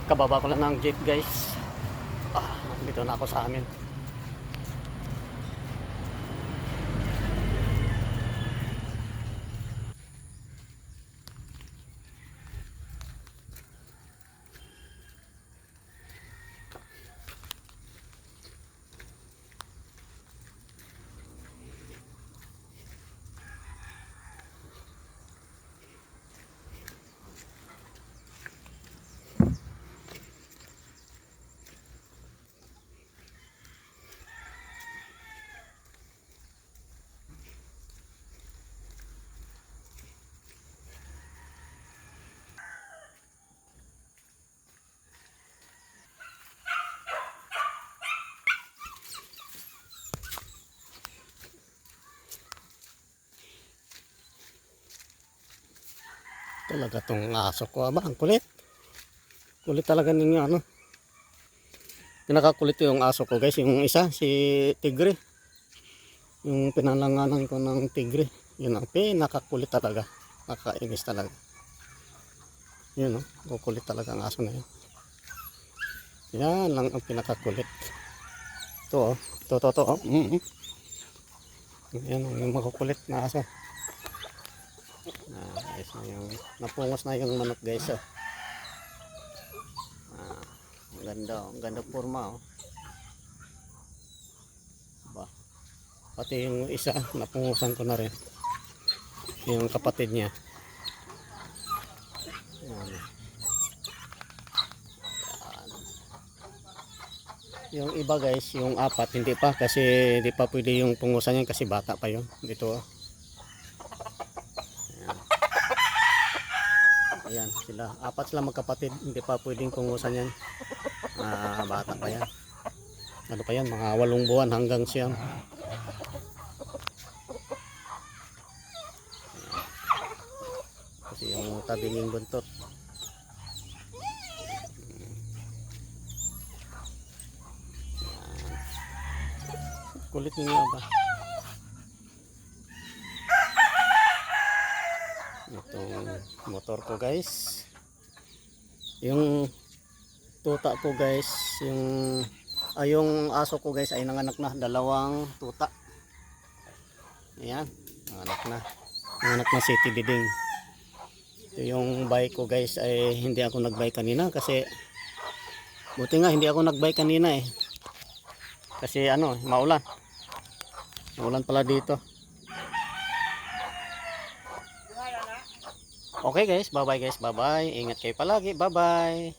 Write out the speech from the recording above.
Kababa ko lang ng jeep guys. Dito na ako sa amin. Talaga tong aso ko, ang kulit. Kulit talaga ninyo ano. Pinakakulit yung aso ko guys, yung isa si Tigre. Yung pinalanganan ko ng Tigre, yun ang pinakakulit talaga. Nakakainis talaga. Yun kukulit talaga ang aso na yun. Yan lang ang pinakakulit. Ito ito. Yan yung makukulit na aso. Guys, napungos na yung manok guys. Ang ganda forma ba. Pati yung isa napungusan ko na rin, yung kapatid niya. Yan. Yung iba guys, yung apat hindi pa, kasi hindi pa pwede yung pungusan yan kasi bata pa yun. Dito ayan sila, apat sila magkapatid, hindi pa pwedeng pungusan yan. Bata pa yan. Ano pa yan, mga 8 buwan hanggang siyam. Kasi yung tabinging buntot. Kulit niya ba? Itong motor ko guys, yung tuta ko guys, yung aso ko guys ay nanganak na, 2 tuta. Ayan, nanganak na si Tididing. Ito yung bike ko guys, ay hindi ako nagbike kanina kasi buti nga hindi ako nagbike kanina kasi maulan pala dito. Okay guys, bye bye guys, bye bye, ingat kayo palagi, bye bye.